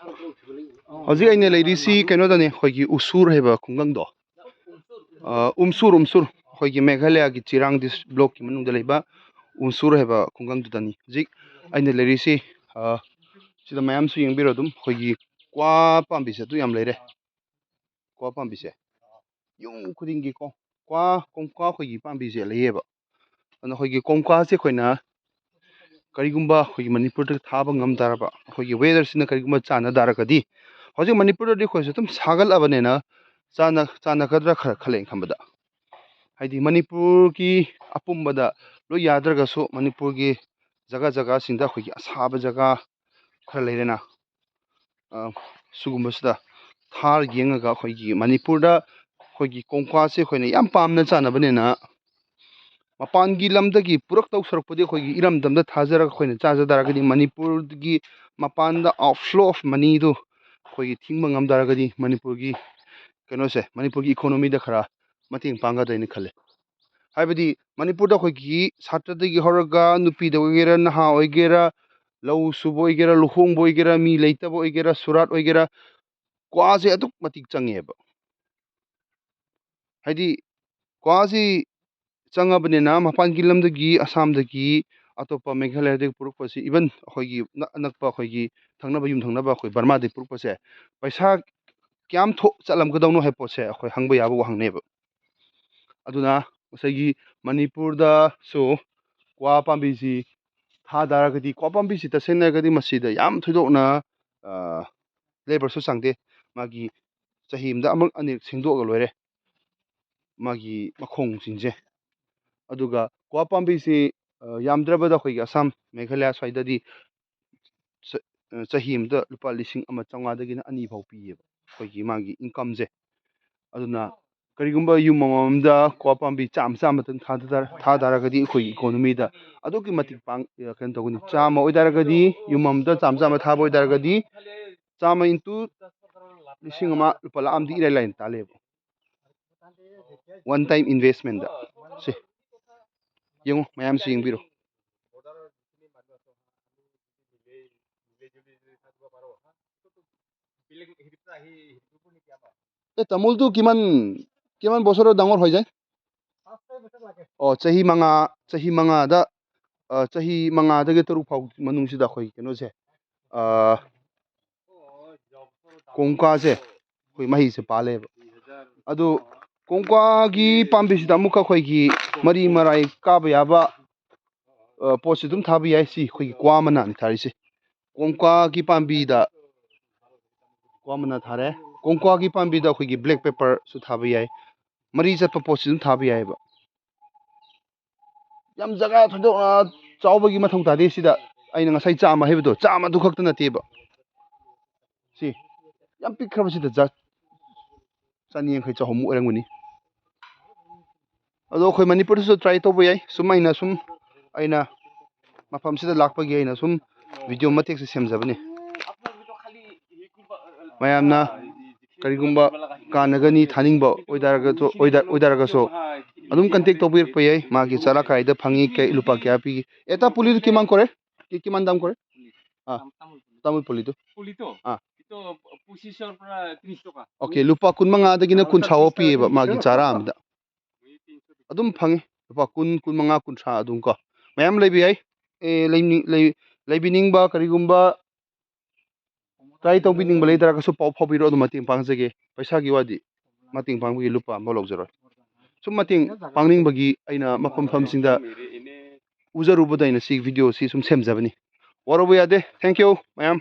Hꯧꯖꯤꯛ ꯑꯩꯅ ꯂꯩꯔꯤꯁꯤ ꯀꯩꯅꯣꯗꯅꯤ ꯑꯩꯈꯣꯏꯒꯤ ꯎꯁꯨꯔ ꯍꯥꯏꯕ ꯈꯨꯡꯒꯪꯗꯣ ꯎꯝꯁꯨꯔ ꯑꯩꯈꯣꯏꯒꯤ ꯃꯦꯘꯥꯂꯌꯥꯒꯤ ꯆꯤꯔꯥꯡ ꯕ꯭ꯂꯣꯛꯀꯤ ꯃꯅꯨꯡꯗ ꯂꯩꯕ ꯎꯝꯁꯨꯔ ꯍꯥꯏꯕ ꯈꯨꯡꯒꯪꯗꯨꯗꯅꯤ ꯍꯧꯖꯤꯛ ꯑꯩꯅ ꯂꯩꯔꯤꯁꯤ ꯁꯤꯗ ꯃꯌꯥꯝꯁꯨ ꯌꯦꯡꯕꯤꯔꯣ ꯑꯗꯨꯝ ꯑꯩꯈꯣꯏꯒꯤ ꯀ꯭ꯋꯥ ꯄꯥꯝꯕꯤꯁꯦ ꯑꯗꯨ ꯌꯥꯝ ꯂꯩꯔꯦ ꯀ꯭ꯋꯥ ꯄꯥꯝꯕꯤꯁꯦ ꯌꯨꯝ ꯈꯨꯗꯤꯡꯒꯤꯀꯣ ꯀꯣꯡꯀ꯭ꯋꯥ ꯑꯩꯈꯣꯏꯒꯤ ꯄꯥꯝꯕꯤꯁꯦ ꯂꯩꯌꯦꯕ ꯑꯗꯨꯅ ꯑꯩꯈꯣꯏꯒꯤ ꯀꯣꯡꯀ꯭ꯋꯥꯁꯦ ꯑꯩꯈꯣꯏꯅ ꯀꯔꯤꯒꯨꯝꯕ ꯑꯩꯈꯣꯏꯒꯤ ꯃꯅꯤꯄꯨꯔꯗ ꯊꯥꯕ ꯉꯝ ꯇꯥꯔꯕ ꯑꯩꯈꯣꯏꯒꯤ ꯋꯦꯗꯔꯁꯤꯅ ꯀꯔꯤꯒꯨꯝꯕ ꯆꯥꯟꯅ ꯇꯥꯔꯒꯗꯤ ꯍꯧꯖꯤꯛ ꯃꯅꯤꯄꯨꯔꯗꯗꯤ ꯑꯩꯈꯣꯏꯁꯨ ꯑꯗꯨꯝ ꯁꯥꯒꯠꯂꯕꯅꯤꯅ ꯆꯥꯟꯅꯒꯗ꯭ꯔꯥ ꯈꯜꯂꯦ ꯈꯟꯕꯗ ꯍꯥꯏꯗꯤ ꯃꯅꯤꯄꯨꯔꯒꯤ ꯑꯄꯨꯝꯕꯗ ꯂꯣꯏ ꯌꯥꯗ꯭ꯔꯒꯁꯨ ꯃꯅꯤꯄꯨꯔꯒꯤ ꯖꯒꯥꯁꯤꯡꯗ ꯑꯩꯈꯣꯏꯒꯤ ꯑꯁꯥꯕ ꯖꯒꯥ ꯈꯔ ꯂꯩꯔꯦꯅ ꯁꯤꯒꯨꯝꯕꯁꯤꯗ ꯊꯥꯔ ꯌꯦꯡꯉꯒ ꯑꯩꯈꯣꯏꯒꯤ ꯃꯅꯤꯄꯨꯔꯗ ꯑꯩꯈꯣꯏꯒꯤ ꯀꯣꯡꯀ꯭ꯋꯥꯁꯦ ꯑꯩꯈꯣꯏꯅ ꯌꯥꯝ ꯄꯥꯝꯅ ꯆꯥꯅꯕꯅꯤꯅ ꯃꯄꯥꯟꯒꯤ ꯂꯝꯗꯒꯤ ꯄꯨꯔꯛꯇꯧ ꯁꯔꯨꯛꯄꯨꯗꯤ ꯑꯩꯈꯣꯏꯒꯤ ꯏꯔꯝꯗꯝꯗ ꯊꯥꯖꯔꯒ ꯑꯩꯈꯣꯏꯅ ꯆꯥꯖ ꯇꯥꯔꯒꯗꯤ ꯃꯅꯤꯄꯨꯔꯒꯤ ꯃꯄꯥꯟꯗ ꯑꯥꯎꯠꯐ꯭ꯂꯣ ꯑꯣꯐ ꯃꯅꯤꯗꯨ ꯑꯩꯈꯣꯏꯒꯤ ꯊꯤꯡꯕ ꯉꯝ ꯇꯥꯔꯒꯗꯤ ꯃꯅꯤꯄꯨꯔꯒꯤ ꯀꯩꯅꯣꯁꯦ ꯃꯅꯤꯄꯨꯔꯒꯤ ꯏꯀꯣꯅꯣꯃꯤꯗ ꯈꯔ ꯃꯇꯦꯡ ꯄꯥꯡꯒꯗ꯭ꯔꯥꯅ ꯈꯜꯂꯦ ꯍꯥꯏꯕꯗꯤ ꯃꯅꯤꯄꯨꯔꯗ ꯑꯩꯈꯣꯏꯒꯤ ꯁꯥꯇ꯭ꯔꯗꯒꯤ ꯍꯧꯔꯒ ꯅꯨꯄꯤꯗ ꯑꯣꯏꯒꯦꯔꯥ ꯅꯍꯥ ꯑꯣꯏꯒꯦꯔꯥ ꯂꯧ ꯁꯨꯕ ꯑꯣꯏꯒꯦꯔꯥ ꯂꯨꯍꯣꯡꯕ ꯑꯣꯏꯒꯦꯔꯥ ꯃꯤ ꯂꯩꯇꯕ ꯑꯣꯏꯒꯦꯔꯥ ꯁꯨꯔꯥꯠ ꯑꯣꯏꯒꯦꯔꯥ ꯀ꯭ꯋꯥꯁꯦ ꯑꯗꯨꯛꯀꯤ ꯃꯇꯤꯛ ꯆꯪꯉꯦꯕ ꯍꯥꯏꯗꯤ ꯀ꯭ꯋꯥꯁꯤ ꯆꯪꯉꯕꯅꯤꯅ ꯃꯄꯥꯟꯒꯤ ꯂꯝꯗꯒꯤ ꯑꯁꯥꯝꯗꯒꯤ ꯑꯇꯣꯞꯄ ꯃꯦꯘꯥꯂꯌꯥꯗꯒꯤ ꯄꯨꯔꯛꯄꯁꯤ ꯏꯚꯟ ꯑꯩꯈꯣꯏꯒꯤ ꯑꯅꯛꯄ ꯑꯩꯈꯣꯏꯒꯤ ꯊꯪꯅꯕ ꯌꯨꯝꯊꯪꯅꯕ ꯑꯩꯈꯣꯏ ꯕꯔꯃꯥꯗꯒꯤ ꯄꯨꯔꯛꯄꯁꯦ ꯄꯩꯁꯥ ꯀꯌꯥꯝ ꯆꯠꯂꯝꯒꯗꯧꯅꯣ ꯍꯥꯏꯕ ꯄꯣꯠꯁꯦ ꯑꯩꯈꯣꯏ ꯍꯪꯕ ꯌꯥꯕ ꯋꯥꯍꯪꯅꯦꯕ ꯑꯗꯨꯅ ꯉꯁꯥꯏꯒꯤ ꯃꯅꯤꯄꯨꯔꯗꯁꯨ ꯀ꯭ꯋꯥ ꯄꯥꯝꯕꯤꯁꯤ ꯊꯥ ꯇꯥꯔꯒꯗꯤ ꯀ꯭ꯋꯥ ꯄꯥꯝꯕꯤꯁꯤ ꯇꯁꯦꯡꯅ ꯍꯥꯏꯔꯒꯗꯤ ꯃꯁꯤꯗ ꯌꯥꯝ ꯊꯣꯏꯗꯣꯛꯅ ꯂꯦꯕꯔꯁꯨ ꯆꯪꯗꯦ ꯃꯥꯒꯤ ꯆꯍꯤ ꯑꯃꯗ ꯑꯃꯨꯛ ꯑꯅꯤꯔꯛ ꯁꯦꯡꯗꯣꯛꯑꯒ ꯂꯣꯏꯔꯦ ꯃꯥꯒꯤ ꯃꯈꯣꯡꯁꯤꯡꯁꯦ ꯑꯗꯨꯒ ꯀ꯭ꯋꯥ ꯄꯥꯝꯕꯤꯁꯤ ꯌꯥꯝꯗ꯭ꯔꯕꯗ ꯑꯩꯈꯣꯏꯒꯤ ꯑꯁꯥꯝ ꯃꯦꯘꯥꯂꯌꯥ ꯁ꯭ꯋꯥꯏꯗꯗꯤ ꯆꯍꯤ ꯑꯃꯗ ꯂꯨꯄꯥ 1,150,000ꯗꯒꯤꯅ 2,000 ꯐꯥꯎ ꯄꯤꯌꯦꯕ ꯑꯩꯈꯣꯏꯒꯤ ꯃꯥꯒꯤ ꯏꯟꯀꯝꯁꯦ ꯑꯗꯨꯅ ꯀꯔꯤꯒꯨꯝꯕ ꯌꯨꯝ ꯑꯃꯃꯝꯗ ꯀ꯭ꯋꯥ ꯄꯥꯝꯕꯤ ꯆꯥꯝꯃꯇꯪ ꯊꯥ ꯇꯥꯔꯒꯗꯤ ꯑꯩꯈꯣꯏꯒꯤ ꯏꯀꯣꯅꯣꯃꯤꯗ ꯑꯗꯨꯛꯀꯤ ꯃꯇꯤꯛ ꯀꯩꯅꯣ ꯇꯧꯒꯅꯤ 100 ꯑꯣꯏꯇꯥꯔꯒꯗꯤ ꯌꯨꯝ ꯑꯃꯗ ꯆꯥꯝꯃ ꯊꯥꯕ ꯑꯣꯏꯇꯥꯔꯒꯗꯤ 100 ꯏꯟꯇꯨ 1,000,000 ꯂꯨꯄꯥ ꯂꯥꯈ ꯑꯃꯗꯤ ꯏꯔꯥꯏ ꯂꯥꯏꯅ ꯇꯥꯜꯂꯦꯕ ꯋꯥꯟ ꯇꯥꯏꯝ ꯏꯟꯚꯦꯁꯃꯦꯟꯗ ꯁꯤ ꯌꯦꯡꯉꯨ ꯃꯌꯥꯝꯁꯨ ꯌꯦꯡꯕꯤꯔꯣ তামোলটো কিমান বছৰৰ ডাঙৰ হৈ যায় চহি মঙাꯗꯒꯤ তৰুক ꯐꯥꯎ ꯃꯅꯨꯡꯁꯤꯗ ꯑꯩꯈꯣꯏ ꯀꯩꯅꯣꯁꯦ ꯀꯣꯡꯀ꯭ꯋꯥꯁꯦ ꯑꯩꯈꯣই ꯃꯍꯩꯁꯦ ꯄꯥꯜꯂꯦꯕ ꯑꯗꯨ ꯀꯣꯡꯀ꯭ꯋꯥꯒꯤ ꯄꯥꯝꯕꯤꯁꯤꯗ ꯑꯃꯨꯛꯀ ꯑꯩꯈꯣꯏꯒꯤ ꯃꯔꯤ ꯃꯔꯥꯏ ꯀꯥꯕ ꯌꯥꯕ ꯄꯣꯠꯁꯤ ꯑꯗꯨꯝ ꯊꯥꯕ ꯌꯥꯏ ꯁꯤ ꯑꯩꯈꯣꯏꯒꯤ ꯀ꯭ꯋꯥ ꯃꯅꯥꯅꯤ ꯊꯥꯔꯤꯁꯦ ꯀꯣꯡꯀ꯭ꯋꯥꯒꯤ ꯄꯥꯝꯕꯤꯗ ꯀ꯭ꯋꯥ ꯃꯅꯥ ꯊꯥꯔꯦ ꯀꯣꯡꯀ꯭ꯋꯥꯒꯤ ꯄꯥꯝꯕꯤꯗ ꯑꯩꯈꯣꯏꯒꯤ ꯕ꯭ꯂꯦꯛ ꯄꯦꯄꯔꯁꯨ ꯊꯥꯕ ꯌꯥꯏ ꯃꯔꯤ ꯆꯠꯄ ꯄꯣꯠꯁꯤ ꯑꯗꯨꯝ ꯊꯥꯕ ꯌꯥꯏꯑꯕ ꯌꯥꯝ ꯖꯒꯥ ꯊꯣꯏꯗꯣꯛꯅ ꯆꯥꯎꯕꯒꯤ ꯃꯊꯧ ꯇꯥꯗꯦ ꯁꯤꯗ ꯑꯩꯅ ꯉꯁꯥꯏ 100 ꯍꯥꯏꯕꯗꯣ 100 ꯑꯗꯨ ꯈꯛꯇ ꯅꯠꯇꯦꯕ ꯁꯤ ꯌꯥꯝ ꯄꯤꯛꯈ꯭ꯔꯕꯁꯤꯗ 1,200 1,300 ꯑꯣꯏꯔꯝꯒꯅꯤ ꯑꯗꯣ ꯑꯩꯈꯣꯏ ꯃꯅꯤꯄꯨꯔꯗꯁꯨ ꯇ꯭ꯔꯥꯏ ꯇꯧꯕ ꯌꯥꯏ ꯑꯩꯅ ꯃꯐꯝꯁꯤꯗ ꯂꯥꯛꯄꯒꯤ ꯑꯩꯅ ꯚꯤꯗꯤꯑꯣ ꯃꯇꯦꯛꯁꯦ ꯁꯦꯝꯖꯕꯅꯤ ꯃꯌꯥꯝꯅ ꯀꯔꯤꯒꯨꯝꯕ ꯀꯥꯟꯅꯒꯅꯤ ꯊꯥꯅꯤꯡꯕ ꯑꯣꯏꯇꯥꯔꯒꯁꯨ ꯑꯗꯨꯝ ꯀꯟꯇꯦꯛ ꯇꯧꯕꯤꯔꯛꯄ ꯌꯥꯏ ꯃꯥꯒꯤ ꯆꯥꯔꯥ ꯀꯥꯏꯗ ꯐꯪꯉꯤ ꯂꯨꯄꯥ ꯀꯌꯥ ꯄꯤꯒꯤ এটা পুলিটো কিমান কৰে কিমান দাম কৰে তামোল পুলিটো ꯑꯣꯀꯦ ꯂꯨꯄꯥ 25ꯗꯒꯤꯅ 100 ꯐꯥꯎ ꯄꯤꯌꯦꯕ ꯃꯥꯒꯤ ꯆꯥꯔꯥ ꯑꯃꯗ ꯑꯗꯨꯝ ꯐꯪꯉꯤ ꯂꯨꯄꯥ 20 25 100 ꯑꯗꯨꯝ ꯀꯣ ꯃꯌꯥꯝ ꯂꯩꯕ ꯌꯥꯏ ꯂꯩꯕꯤꯅꯤꯡꯕ ꯀꯔꯤꯒꯨꯝꯕ ꯇ꯭ꯔꯥꯏ ꯇꯧꯕꯤꯅꯤꯡꯕ ꯂꯩꯇꯥꯔꯒꯁꯨ ꯄꯥꯎ ꯐꯥꯎꯕꯤꯔꯛꯑꯣ ꯑꯗꯨꯝ ꯃꯇꯦꯡ ꯄꯥꯡꯖꯒꯦ ꯄꯩꯁꯥꯒꯤ ꯋꯥꯗꯤ ꯃꯇꯦꯡ ꯄꯥꯡꯕꯒꯤ ꯂꯨꯄꯥ ꯑꯃꯐꯥꯎ ꯂꯧꯖꯔꯣꯏ ꯃꯇꯦꯡ ꯄꯥꯡꯅꯤꯡꯕꯒꯤ ꯑꯩꯅ ꯃꯐꯝꯁꯤꯡꯗ ꯎꯖꯔꯨꯕꯗ ꯑꯩꯅ ꯁꯤ ꯚꯤꯗꯤꯑꯣꯁꯤ ꯁꯦꯝꯖꯕꯅꯤ ꯋꯥꯔꯧꯕ ꯌꯥꯗꯦ ꯊꯦꯡꯛ ꯌꯨ ꯃꯌꯥꯝ